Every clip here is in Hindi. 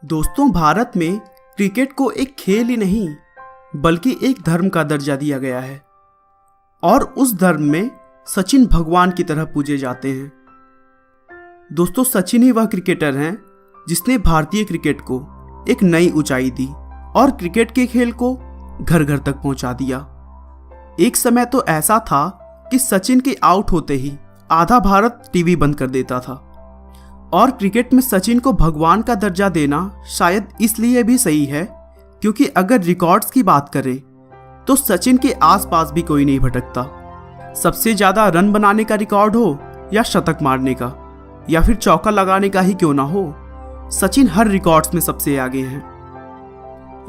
दोस्तों, भारत में क्रिकेट को एक खेल ही नहीं बल्कि एक धर्म का दर्जा दिया गया है और उस धर्म में सचिन भगवान की तरह पूजे जाते हैं। दोस्तों, सचिन ही वह क्रिकेटर हैं जिसने भारतीय क्रिकेट को एक नई ऊंचाई दी और क्रिकेट के खेल को घर घर तक पहुंचा दिया। एक समय तो ऐसा था कि सचिन के आउट होते ही आधा भारत टीवी बंद कर देता था और क्रिकेट में सचिन को भगवान का दर्जा देना शायद इसलिए भी सही है क्योंकि अगर रिकॉर्ड्स की बात करें तो सचिन के आसपास भी कोई नहीं भटकता। सबसे ज्यादा रन बनाने का रिकॉर्ड हो या शतक मारने का या फिर चौका लगाने का ही क्यों ना हो, सचिन हर रिकॉर्ड्स में सबसे आगे हैं।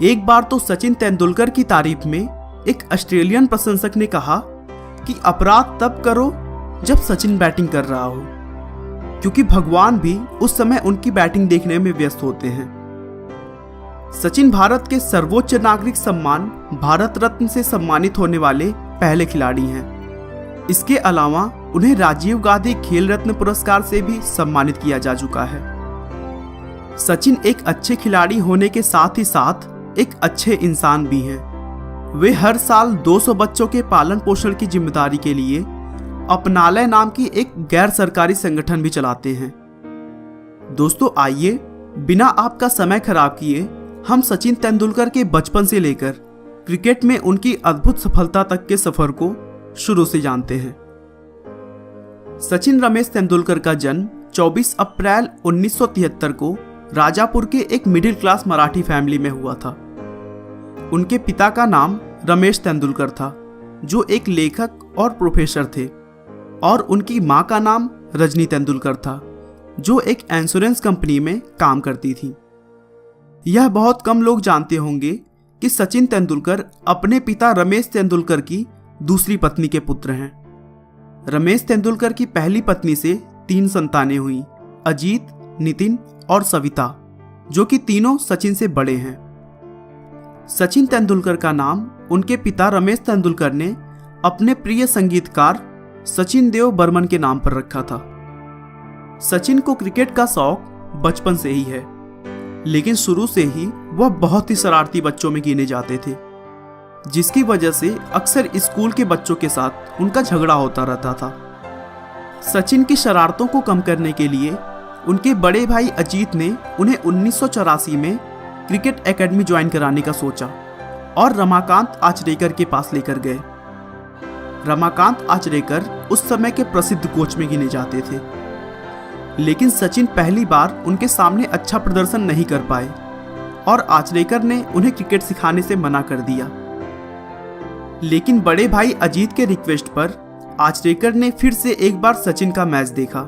एक बार तो सचिन तेंदुलकर की तारीफ में एक ऑस्ट्रेलियन प्रशंसक ने कहा कि अपराध तब करो जब सचिन बैटिंग कर रहा हो, क्योंकि भगवान भी उस समय उनकी बैटिंग देखने में व्यस्त होते हैं। सचिन भारत के सर्वोच्च नागरिक सम्मान भारत रत्न से सम्मानित होने वाले पहले खिलाड़ी हैं। इसके अलावा उन्हें राजीव गांधी खेल रत्न पुरस्कार से भी सम्मानित किया जा चुका है। सचिन एक अच्छे खिलाड़ी होने के साथ ही साथ एक अच्छे इंसान भी हैं। वे हर साल 200 बच्चों के पालन पोषण की जिम्मेदारी के लिए अपनालय नाम की एक गैर सरकारी संगठन भी चलाते हैं। दोस्तों, आइए बिना आपका समय खराब किए हम सचिन तेंदुलकर के बचपन से लेकर क्रिकेट में उनकी अद्भुत सफलता तक के सफर को शुरू से जानते हैं। सचिन रमेश तेंदुलकर का जन्म 24 अप्रैल 1973 को राजापुर के एक मिडिल क्लास मराठी फैमिली में हुआ था। उनके पिता का नाम रमेश तेंदुलकर था, जो एक लेखक और प्रोफेसर थे, और उनकी मां का नाम रजनी तेंदुलकर था, जो एक इंश्योरेंस कंपनी में काम करती थी। यह बहुत कम लोग जानते होंगे कि सचिन तेंदुलकर अपने पिता रमेश तेंदुलकर की दूसरी पत्नी के पुत्र हैं। रमेश तेंदुलकर की पहली पत्नी से 3 संतानें हुई, अजीत, नितिन और सविता, जो कि तीनों सचिन से बड़े हैं। सचिन तेंदुलकर का नाम उनके पिता रमेश तेंदुलकर ने अपने प्रिय संगीतकार सचिन देव बर्मन के नाम पर रखा था। सचिन को क्रिकेट का शौक बचपन से ही है, लेकिन शुरू से ही वह बहुत ही शरारती बच्चों में गिने जाते थे, जिसकी वजह से अक्सर स्कूल के बच्चों के साथ उनका झगड़ा होता रहता था। सचिन की शरारतों को कम करने के लिए उनके बड़े भाई अजीत ने उन्हें 1984 में क्रिकेट एकेडमी ज्वाइन कराने का सोचा और रमाकांत आचरेकर के पास लेकर गए। रमाकांत आचरेकर उस समय के प्रसिद्ध कोच में गिने जाते थे, लेकिन सचिन पहली बार उनके सामने अच्छा प्रदर्शन नहीं कर पाए और आचरेकर ने उन्हें क्रिकेट सिखाने से मना कर दिया। लेकिन बड़े भाई अजीत के रिक्वेस्ट पर आचरेकर ने फिर से एक बार सचिन का मैच देखा,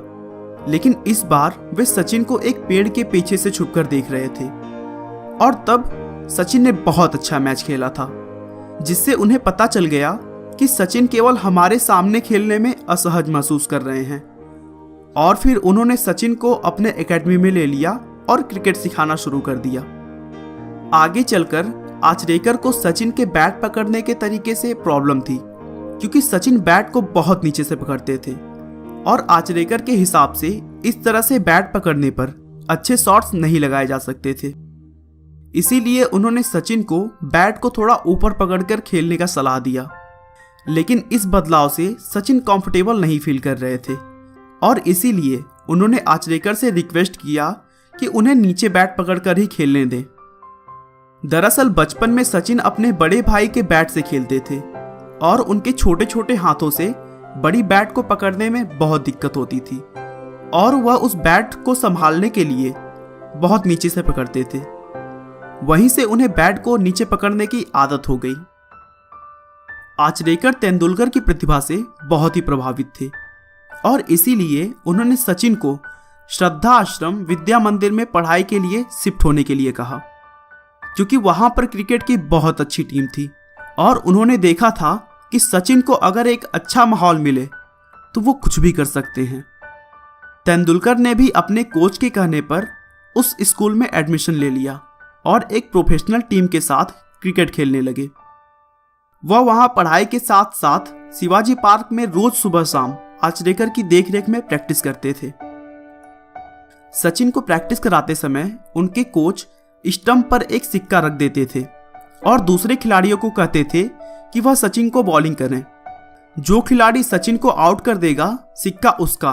लेकिन इस बार वे सचिन को एक पेड़ के पीछे से छुपकर देख रहे थे और तब सचिन ने बहुत अच्छा मैच खेला था, जिससे उन्हें पता चल गया कि सचिन केवल हमारे सामने खेलने में असहज महसूस कर रहे हैं। और फिर उन्होंने सचिन को अपने एकेडमी में ले लिया और क्रिकेट सिखाना शुरू कर दिया। आगे चलकर आचरेकर को सचिन के बैट पकड़ने के तरीके से प्रॉब्लम थी, क्योंकि सचिन बैट को बहुत नीचे से पकड़ते थे और आचरेकर के हिसाब से इस तरह से बैट पकड़ने पर अच्छे शॉट्स नहीं लगाए जा सकते थे। इसीलिए उन्होंने सचिन को बैट को थोड़ा ऊपर पकड़कर खेलने का सलाह दिया, लेकिन इस बदलाव से सचिन कंफर्टेबल नहीं फील कर रहे थे और इसीलिए उन्होंने आचरेकर से रिक्वेस्ट किया कि उन्हें नीचे बैट पकड़कर ही खेलने दें। दरअसल बचपन में सचिन अपने बड़े भाई के बैट से खेलते थे और उनके छोटे छोटे हाथों से बड़ी बैट को पकड़ने में बहुत दिक्कत होती थी और वह उस बैट को संभालने के लिए बहुत नीचे से पकड़ते थे। वहीं से उन्हें बैट को नीचे पकड़ने की आदत हो गई। आचरेकर तेंदुलकर की प्रतिभा से बहुत ही प्रभावित थे और इसीलिए उन्होंने सचिन को श्रद्धा आश्रम विद्या मंदिर में पढ़ाई के लिए शिफ्ट होने के लिए कहा, क्योंकि वहां पर क्रिकेट की बहुत अच्छी टीम थी और उन्होंने देखा था कि सचिन को अगर एक अच्छा माहौल मिले तो वो कुछ भी कर सकते हैं। तेंदुलकर ने भी अपने कोच के कहने पर उस स्कूल में एडमिशन ले लिया और एक प्रोफेशनल टीम के साथ क्रिकेट खेलने लगे। वह वहां पढ़ाई के साथ साथ शिवाजी पार्क में रोज सुबह शाम आचरेकर की देखरेख में प्रैक्टिस करते थे। सचिन को प्रैक्टिस कराते समय उनके कोच स्टंप पर एक सिक्का रख देते थे और दूसरे खिलाड़ियों को कहते थे कि वह सचिन को बॉलिंग करें। जो खिलाड़ी सचिन को आउट कर देगा सिक्का उसका।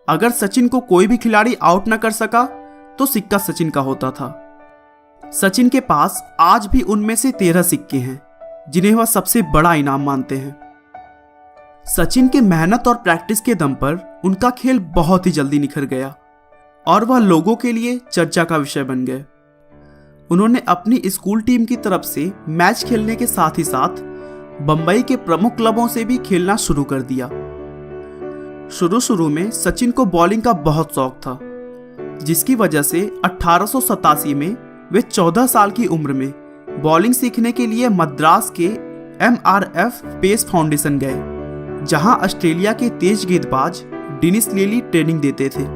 अगर सचिन को कोई भी खिलाड़ी आउट न कर सका तो सिक्का सचिन का होता था। सचिन के पास आज भी उनमें से 13 सिक्के हैं जिन्हें वह सबसे बड़ा इनाम मानते हैं। सचिन के मेहनत और प्रैक्टिस के दम पर उनका खेल बहुत ही जल्दी निखर गया और वह लोगों के लिए चर्चा का विषय बन गए। उन्होंने अपनी स्कूल टीम की तरफ से मैच खेलने के साथ ही साथ बंबई के प्रमुख क्लबों से भी खेलना शुरू कर दिया। शुरू में सचिन को बॉलिंग का बहुत शौक था, जिसकी वजह से 1887 में वे 14 साल की उम्र में बॉलिंग सीखने के लिए मद्रास के MRF पेस फाउंडेशन गए, जहां ऑस्ट्रेलिया के तेज गेंदबाज डेनिस लिली ट्रेनिंग देते थे।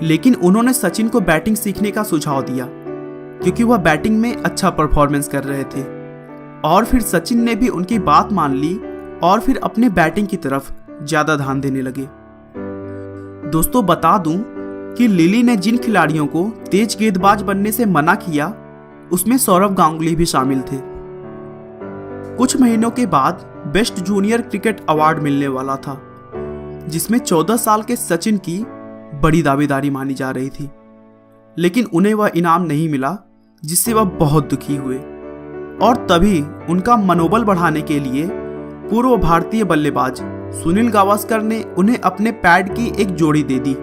लेकिन उन्होंने सचिन को बैटिंग सीखने का सुझाव दिया क्योंकि वह बैटिंग में अच्छा परफॉर्मेंस कर रहे थे, और फिर सचिन ने भी उनकी बात मान ली और फिर अपने बैटिंग की तरफ ज्यादा ध्यान देने लगे। दोस्तों, बता दूं कि लिली ने जिन खिलाड़ियों को तेज गेंदबाज बनने से मना किया उसमें सौरव गांगुली भी शामिल थे। कुछ महीनों के बाद बेस्ट जूनियर क्रिकेट अवार्ड मिलने वाला था, जिसमें 14 साल के सचिन की बड़ी दावेदारी मानी जा रही थी, लेकिन उन्हें वह इनाम नहीं मिला, जिससे वह बहुत दुखी हुए। और तभी उनका मनोबल बढ़ाने के लिए पूर्व भारतीय बल्लेबाज सुनील गावस्कर ने उन्हें अपने पैड की एक जोड़ी दे दी।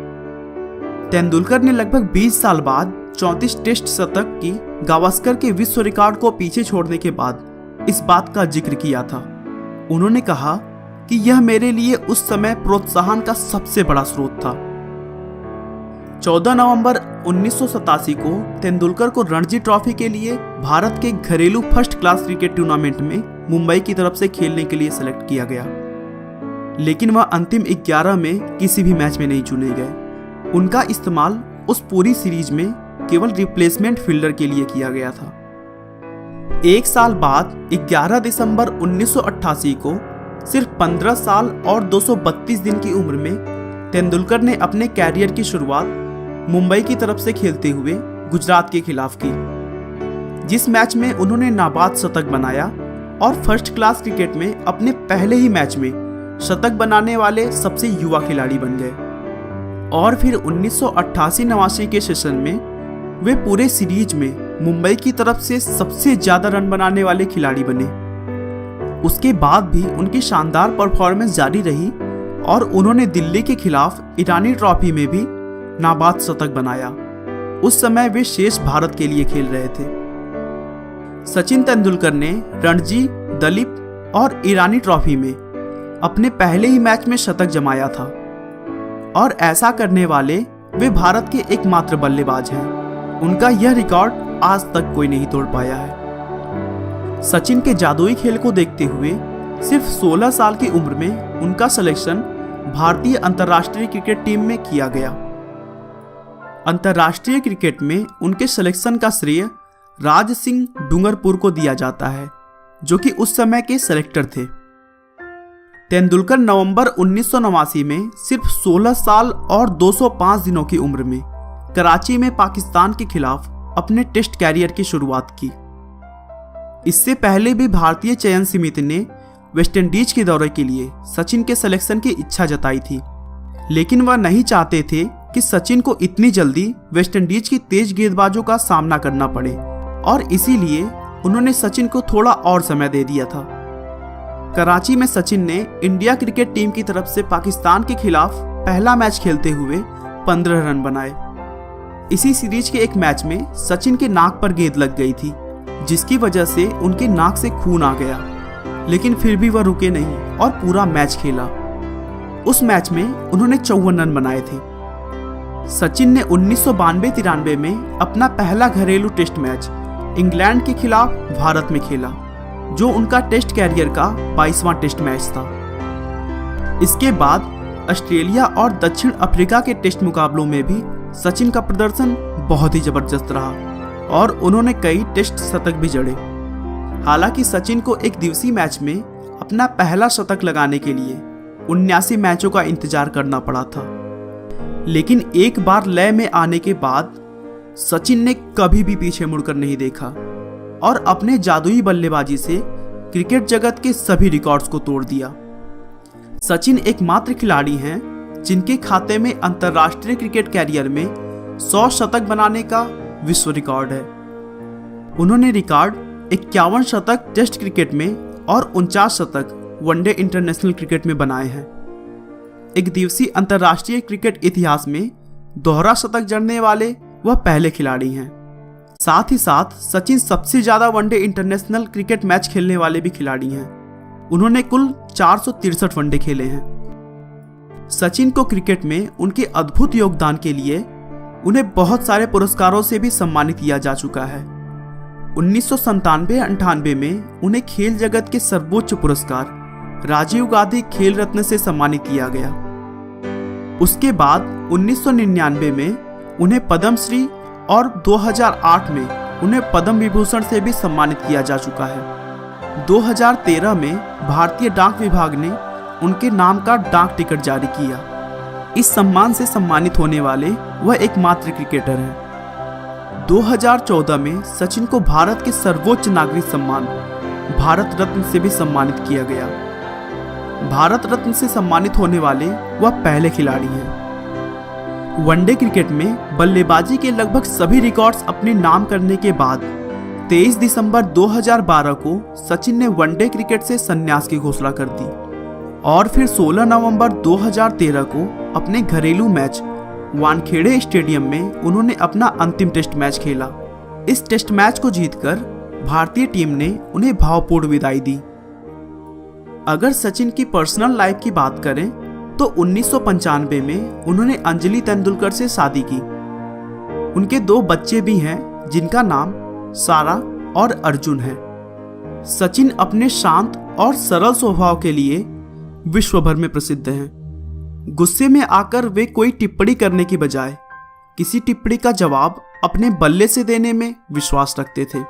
तेंदुलकर ने लगभग 20 साल बाद 34 टेस्ट शतक की गावस्कर के विश्व रिकॉर्ड को पीछे छोड़ने के बाद इस बात का जिक्र किया था। उन्होंने कहा कि यह मेरे लिए उस समय प्रोत्साहन का सबसे बड़ा स्रोत था। 14 नवंबर 1987 को तेंदुलकर को रणजी ट्रॉफी के लिए भारत के घरेलू फर्स्ट क्लास क्रिकेट टूर्नामेंट में मुंबई की तरफ से खेलने के लिए सेलेक्ट किया गया, लेकिन वह अंतिम 11 में किसी भी मैच में नहीं चुने गए। उनका इस्तेमाल उस पूरी सीरीज में केवल रिप्लेसमेंट फील्डर के लिए किया गया था। एक साल बाद 11 दिसंबर 1988 को सिर्फ 15 साल और 232 दिन की उम्र में तेंदुलकर ने अपने कैरियर की शुरुआत मुंबई की तरफ से खेलते हुए गुजरात के खिलाफ की, जिस मैच में उन्होंने नाबाद शतक बनाया और फर्स्ट क्लास क्रिकेट में अपने पहले ही मैच में शतक बनाने वाले सबसे युवा खिलाड़ी बन गए। और फिर 1988-89 के सेशन में वे पूरे सीरीज में मुंबई की तरफ से सबसे ज्यादा रन बनाने वाले खिलाड़ी बने। उसके बाद भी उनकी शानदार परफॉर्मेंस जारी रही और उन्होंने दिल्ली के खिलाफ ईरानी ट्रॉफी में भी नाबाद शतक बनाया। उस समय वे शेष भारत के लिए खेल रहे थे। सचिन तेंदुलकर ने रणजी, दलीप और ईरानी ट्रॉफी में अपने पहले ही मैच में शतक जमाया था, और ऐसा करने वाले वे भारत के एकमात्र बल्लेबाज हैं। उनका यह रिकॉर्ड आज तक कोई नहीं तोड़ पाया है। सचिन के जादुई खेल को देखते हुए सिर्फ 16 साल की उम्र में उनका सिलेक्शन भारतीय अंतर्राष्ट्रीय क्रिकेट टीम में किया गया। अंतर्राष्ट्रीय क्रिकेट में उनके सिलेक्शन का श्रेय राज सिंह डूंगरपुर को दिया जाता है, जो कि उस समय के सेलेक्टर थे। तेंदुलकर नवंबर 1989 में सिर्फ 16 साल और 205 दिनों की उम्र में कराची में पाकिस्तान के खिलाफ अपने टेस्ट कैरियर की शुरुआत की। इससे पहले भी भारतीय चयन समिति ने वेस्टइंडीज के दौरे के लिए सचिन के सिलेक्शन की इच्छा जताई थी, लेकिन वह नहीं चाहते थे कि सचिन को इतनी जल्दी वेस्टइंडीज की तेज गेंदबाजों का सामना करना पड़े, और इसीलिए उन्होंने सचिन को थोड़ा और समय दे दिया था। कराची में सचिन ने इंडिया क्रिकेट टीम की तरफ से पाकिस्तान के खिलाफ पहला मैच खेलते हुए 15 रन बनाए। इसी सीरीज के एक मैच में सचिन के नाक पर गेंद लग गई थी, जिसकी वजह से उनके नाक से खून आ गया, लेकिन फिर भी वह रुके नहीं और पूरा मैच खेला। उस मैच में उन्होंने 54 रन बनाए थे। सचिन ने 1992-93 में अपना पहला घरेलू टेस्ट मैच इंग्लैंड के खिलाफ भारत में खेला, जो उनका टेस्ट कैरियर का 22वां टेस्ट मैच था। इसके बाद ऑस्ट्रेलिया और दक्षिण अफ्रीका के टेस्ट मुकाबलों में भी सचिन का प्रदर्शन बहुत ही जबरदस्त रहा और उन्होंने कई टेस्ट शतक भी जड़े। हालांकि सचिन को एक दिवसीय मैच में अपना पहला शतक लगाने के लिए 79 मैचों का इंतजार करना पड़ा था। लेकिन एक बार लय में आने के बाद सचिन ने कभी भी पीछे मुड़कर नहीं देखा और अपने जादुई बल्लेबाजी से क्रिकेट जगत के सभी रिकॉर्ड्स को तोड़ दिया। सचिन एकमात्र खिलाड़ी हैं जिनके खाते में अंतर्राष्ट्रीय क्रिकेट कैरियर में 100 शतक बनाने का विश्व रिकॉर्ड है। उन्होंने रिकॉर्ड 51 शतक टेस्ट क्रिकेट में और 49 शतक वनडे इंटरनेशनल क्रिकेट में बनाए हैं। एक दिवसीय अंतर्राष्ट्रीय क्रिकेट इतिहास में दोहरा शतक जड़ने वाले वह पहले खिलाड़ी हैं। साथ ही साथ सचिन सबसे ज्यादा वनडे इंटरनेशनल क्रिकेट मैच खेलने वाले भी खिलाड़ी हैं। उन्होंने कुल 463 वनडे खेले हैं। सचिन को क्रिकेट में उनके अद्भुत योगदान के लिए उन्हें बहुत सारे पुरस्कारों से भी सम्मानित किया जा चुका है। 1997-98 में उन्हें खेल जगत के सर्वोच्च पुरस्कार राजीव गांधी खेल रत्न से सम्मानित किया गया। उसके बाद 1999 में उन्हें पद्मश्री और 2008 में उन्हें पद्म विभूषण से भी सम्मानित किया जा चुका है। 2013 में भारतीय डाक विभाग ने उनके नाम का डाक टिकट जारी किया। इस सम्मान से सम्मानित होने वाले वह एकमात्र क्रिकेटर हैं। 2014 में सचिन को भारत के सर्वोच्च नागरिक सम्मान भारत रत्न से भी सम्मानित किया गया। भारत रत्न से सम्मानित होने वाले वह पहले खिलाड़ी हैं। वनडे क्रिकेट में बल्लेबाजी के लगभग सभी रिकॉर्ड्स अपने नाम करने के बाद 23 दिसंबर 2012 को सचिन ने वनडे क्रिकेट से संन्यास की घोषणा कर दी और फिर 16 नवंबर 2013 को अपने घरेलू मैच वानखेड़े स्टेडियम में उन्होंने अपना अंतिम टेस्ट मैच खेला। इस टेस्ट मैच को जीतकर भारतीय टीम ने उन्हें भावपूर्ण विदाई दी। अगर सचिन की पर्सनल लाइफ की बात करें तो 1995 में उन्होंने अंजलि तेंदुलकर से शादी की। उनके 2 बच्चे भी हैं जिनका नाम सारा और अर्जुन है। सचिन अपने शांत और सरल स्वभाव के लिए विश्व भर में प्रसिद्ध हैं। गुस्से में आकर वे कोई टिप्पणी करने की बजाय किसी टिप्पणी का जवाब अपने बल्ले से देने में विश्वास रखते थे।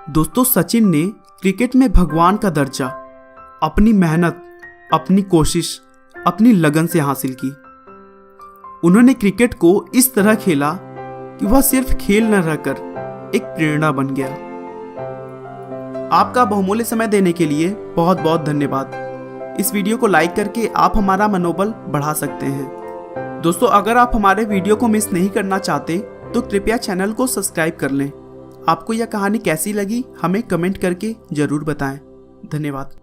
दोस्तों, सचिन ने क्रिकेट में भगवान का दर्जा अपनी मेहनत, अपनी कोशिश, अपनी लगन से हासिल की। उन्होंने क्रिकेट को इस तरह खेला कि वह सिर्फ खेल न रहकर एक प्रेरणा बन गया। आपका बहुमूल्य समय देने के लिए बहुत बहुत धन्यवाद। इस वीडियो को लाइक करके आप हमारा मनोबल बढ़ा सकते हैं। दोस्तों, अगर आप हमारे वीडियो को मिस नहीं करना चाहते तो कृपया चैनल को सब्सक्राइब कर लें। आपको यह कहानी कैसी लगी हमें कमेंट करके जरूर बताएं। धन्यवाद।